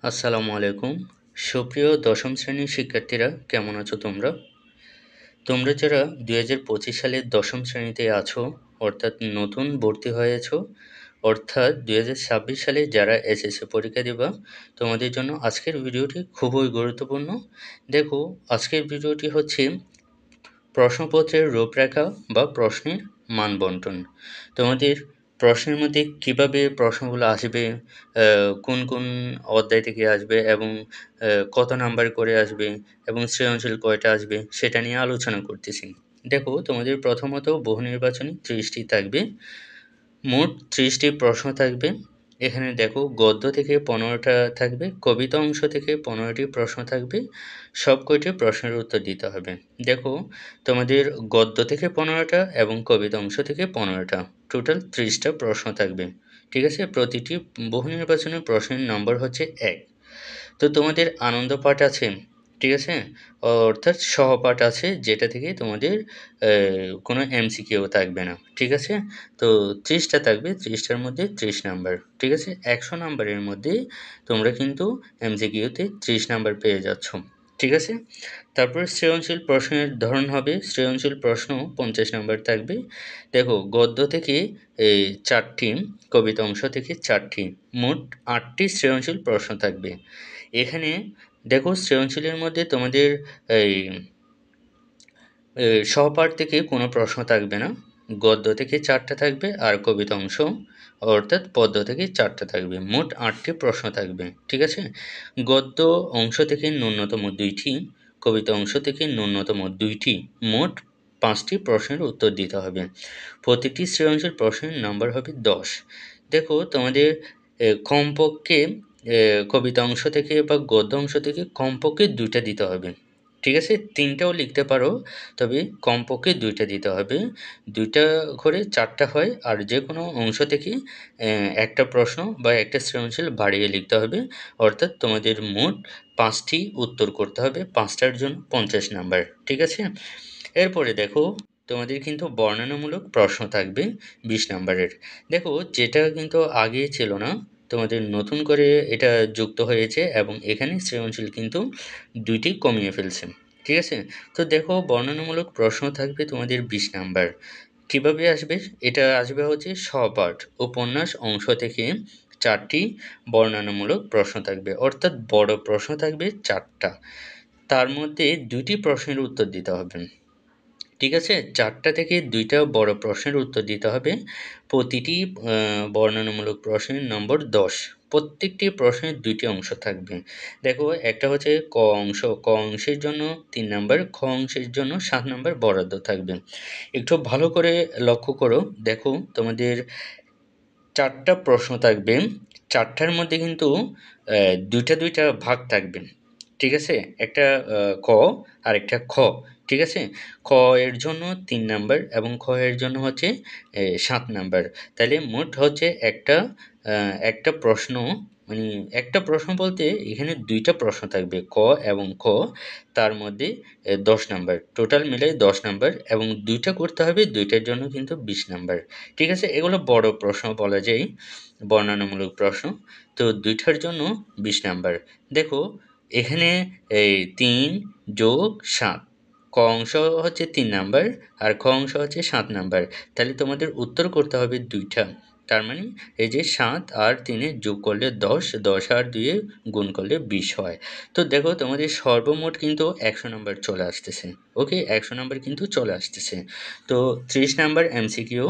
আসসালামু আলাইকুম। সুপ্রিয় দশম শ্রেণীর শিক্ষার্থীরা কেমন আছো তোমরা? তোমরা যারা 2025 সালের দশম শ্রেণীতে আছো, অর্থাৎ নতুন ভর্তি হয়েছো, অর্থাৎ 2026 সালে যারা এসএসসি পরীক্ষা দিবা, তোমাদের জন্য আজকের ভিডিওটি খুবই গুরুত্বপূর্ণ। দেখো, আজকের ভিডিওটি হচ্ছে প্রশ্নপত্রের রূপরেখা বা প্রশ্নের মান বণ্টন। তোমাদের প্রশ্নের মধ্যে কিভাবে প্রশ্নগুলো আসবে, কোন কোন অধ্যায় থেকে আসবে এবং কত নাম্বার করে আসবে এবং সৃজনশীল কয়টা আসবে সেটা নিয়ে আলোচনা করতেছি। দেখো, তোমাদের প্রথমত বহু নির্বাচনী 30টি থাকবে, মোট 30টি প্রশ্ন থাকবে। এখানে দেখো, গদ্য থেকে 15টা থাকবে, কবিতা অংশ থেকে 15টি প্রশ্ন থাকবে। সব কয়টি প্রশ্নের উত্তর দিতে হবে। দেখো, তোমাদের গদ্য থেকে 15টা এবং কবিতা অংশ থেকে 15টা, টোটাল 30টা প্রশ্ন থাকবে। ঠিক আছে, প্রতিটি বহু নির্বাচনী প্রশ্নের নম্বর হচ্ছে 1। তো তোমাদের আনন্দ পাঠ আছে, ঠিক আছে, অর্থাৎ সহপাঠ আছে, যেটা থেকে তোমাদের কোনো এমসিকিউ থাকবে না। ঠিক আছে, তো 30টা থাকবে, 30টার মধ্যে 30 নাম্বার। ঠিক আছে, 100 নাম্বারের মধ্যে তোমরা কিন্তু এমসিকিউতে 30 নাম্বার পেয়ে যাচ্ছ। ঠিক আছে, তারপর সৃজনশীল প্রশ্নের ধরন হবে, সৃজনশীল প্রশ্ন 50 নাম্বার থাকবে। দেখো, গদ্য থেকে 4টি, কবিতা অংশ থেকে 4টি, মোট 8টি সৃজনশীল প্রশ্ন থাকবে। এখানে দেখো, সৃজনশীলের মধ্যে তোমাদের এই সহপাঠ থেকে কোনো প্রশ্ন থাকবে না। গদ্য থেকে 4টা থাকবে আর কবিতা অংশ অর্থাৎ পদ্য থেকে 4টা থাকবে। মোট 8টি প্রশ্ন থাকবে। ঠিক আছে, গদ্য অংশ থেকে ন্যূনতম 2টি, কবিতা অংশ থেকে ন্যূনতম 2টি, মোট 5টি প্রশ্নের উত্তর দিতে হবে। প্রতিটি সৃজনশীল প্রশ্নের নাম্বার হবে 10। দেখো, তোমাদের কমপক্ষে কবিতা অংশ থেকে বা গদ্য অংশ থেকে কমপক্ষে 2টা দিতে হবে। ঠিক আছে, 3টাও লিখতে পারো, তবে কমপক্ষে 2টা দিতে হবে। 2টা করে 4টা হয়, আর যে কোনো অংশ থেকে একটা প্রশ্ন বা একটা সৃজনশীল বাড়িয়ে লিখতে হবে। অর্থাৎ তোমাদের মোট 5টি উত্তর করতে হবে, 5টার জন্য 50 নাম্বার। ঠিক আছে, এরপরে দেখো, তোমাদের কিন্তু বর্ণনামূলক প্রশ্ন থাকবে 20 নাম্বারের। দেখো, যেটা কিন্তু আগে ছিল না, তোমাদের নতুন করে এটা যুক্ত হয়েছে এবং এখানে সৃজনশীল কিন্তু 2টি কমিয়ে ফেলছে। ঠিক আছে, তো দেখো, বর্ণনামূলক প্রশ্ন থাকবে তোমাদের 20 নাম্বার। কিভাবে আসবে? এটা আসবে হচ্ছে সহপাঠ উপন্যাস অংশ থেকে 4টি বর্ণনামূলক প্রশ্ন থাকবে, অর্থাৎ বড় প্রশ্ন থাকবে 4টা, তার মধ্যে 2টি প্রশ্নের উত্তর দিতে হবে। ঠিক আছে, 4টা থেকে 2টা বড় প্রশ্নের উত্তর দিতে হবে। প্রতিটি বর্ণনামূলক প্রশ্নের নম্বর 10। প্রত্যেকটি প্রশ্নের 2টি অংশ থাকবে। দেখো, একটা হচ্ছে ক অংশ, ক অংশের জন্য 3 নাম্বার, খ অংশের জন্য 7 নাম্বার বরাদ্দ থাকবে। একটু ভালো করে লক্ষ্য করো, দেখো, তোমাদের 4টা প্রশ্ন থাকবে, 4টার মধ্যে কিন্তু 2টা ভাগ থাকবে। ঠিক আছে, একটা ক আর একটা খ। ঠিক আছে, ক এর জন্য 3 নাম্বার এবং খ এর জন্য হচ্ছে 7 নাম্বার। তাহলে মোট হচ্ছে একটা প্রশ্ন, মানে একটা প্রশ্ন বলতে এখানে 2টা প্রশ্ন থাকবে, ক এবং খ, তার মধ্যে 10 নাম্বার, টোটাল মিলাই 10 নাম্বার, এবং 2টা করতে হবে, 2টার জন্য কিন্তু 20 নাম্বার। ঠিক আছে, এগুলো বড় প্রশ্ন বলা যায়, বর্ণনামূলক প্রশ্ন। তো 2টার জন্য 20 নাম্বার। দেখো, এখানে এই 3 যোগ 7, ক অংশ হচ্ছে 3 নাম্বার আর খ অংশ হচ্ছে 7 নাম্বার। তাহলে তোমাদের উত্তর করতে হবে 2টা। তার মানে এই যে 7 আর 3 যোগ করলে 10, 10 আর 2 গুণ করলে 20 হয়। তো দেখো, তোমাদের সর্বমোট কিন্তু 100 নাম্বার চলে আসতেছে। ওকে, 100 নাম্বার কিন্তু চলে আসতেছে। তো 30 নাম্বার এমসিকিউ,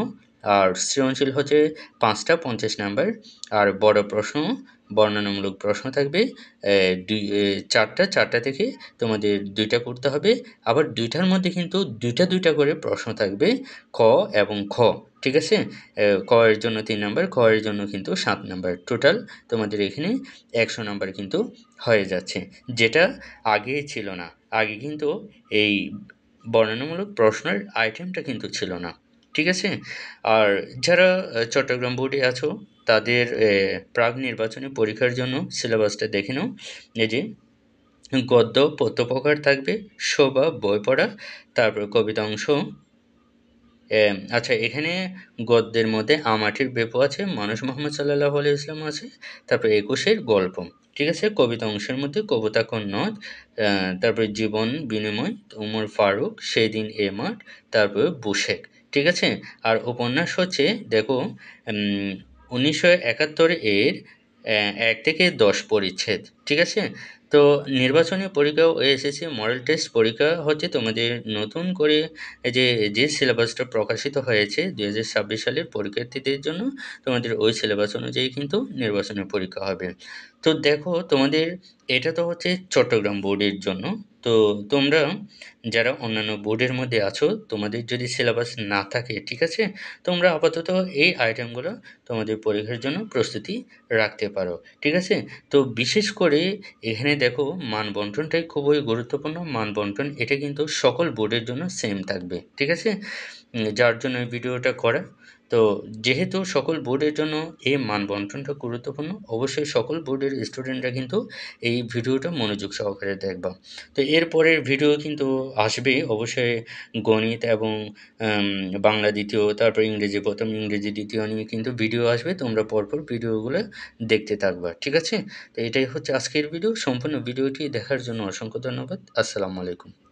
আর সৃজনশীল হচ্ছে 5টা 50 নাম্বার, আর বড় প্রশ্ন বর্ণনামূলক প্রশ্ন থাকবে 4টা থেকে তোমাদের 2টা করতে হবে। আবার 2টার মধ্যে কিন্তু 2টা করে প্রশ্ন থাকবে, ক এবং খ। ঠিক আছে, ক এর জন্য 3 নাম্বার, খ এর জন্য কিন্তু 7 নাম্বার। টোটাল তোমাদের এখানে 100 নাম্বার কিন্তু হয়ে যাচ্ছে, যেটা আগে ছিল না। আগে কিন্তু এই বর্ণনামূলক প্রশ্নের আইটেমটা কিন্তু ছিল না। ঠিক আছে, আর যারা চট্টগ্রাম বোর্ডে আছো, তাদের প্রাক নির্বাচনী পরীক্ষার জন্য সিলেবাসটা দেখে নাও। এই যে গদ্য পদ্যপ্রকার থাকবে, শোভা বই পড়া, তারপর কবিতা অংশ। আচ্ছা, এখানে গদ্যের মধ্যে আমাটির বেপু আছে, মানুষ মোহাম্মদ সাল্লাল্লাহু আলাইহি ওয়াসাল্লাম আছে, তারপর 21-এর গল্প। ঠিক আছে? কবিতা অংশের মধ্যে কবিতা কন্নদ, তারপরে জীবন বিনিময়, উমর ফারুক, সেদিন এ মাঠ, তারপরে বুশেক। ঠিক আছে? আর উপন্যাস হচ্ছে দেখো ১৯৭১ এর ১ থেকে ১০ পরিচ্ছেদ। ঠিক আছে? তো নির্বাচনী পরীক্ষা ও এসএসসি মডেল টেস্ট পরীক্ষা হচ্ছে তোমাদের নতুন করে যে সিলেবাসটা প্রকাশিত হয়েছে ২০২৬ সালের পরীক্ষার্থীদের জন্য, তোমাদের ওই সিলেবাস অনুযায়ী কিন্তু নির্বাচনী পরীক্ষা হবে। তো দেখো তোমাদের এটা তো হচ্ছে চট্টগ্রাম বোর্ডের জন্য। তো তোমরা যারা অন্যান্য বোর্ডের মধ্যে আছো, তোমাদের যদি সিলেবাস না থাকে, ঠিক আছে? তোমরা আপাতত এই আইটেমগুলো তোমাদের পরীক্ষার জন্য প্রস্তুতি রাখতে পারো। ঠিক আছে? তো বিশেষ করে এখানে দেখো মান বন্টনটাই খুবই গুরুত্বপূর্ণ। মান বন্টন এটা কিন্তু সকল বোর্ডের জন্য সেম থাকবে। ঠিক আছে? যার জন্য এই ভিডিওটা করা। তো যেহেতু সকল বোর্ডের জন্য এই মান বন্টনটা গুরুত্বপূর্ণ, অবশ্যই সকল বোর্ডের স্টুডেন্টরা কিন্তু এই ভিডিওটা মনোযোগ সহকারে দেখবা। তো এর পরের ভিডিও কিন্তু আসবে অবশ্যই গণিত এবং আম বাংলা দ্বিতীয়, তারপর ইংরেজি প্রথম, ইংরেজি দ্বিতীয় নিয়ে কিন্তু ভিডিও আসবে। তোমরা পরপর ভিডিওগুলো দেখতে থাকবা। ঠিক আছে? তো এটাই হচ্ছে আজকের ভিডিও। সম্পূর্ণ ভিডিওটি দেখার জন্য অসংখ্য ধন্যবাদ। আসসালামু আলাইকুম।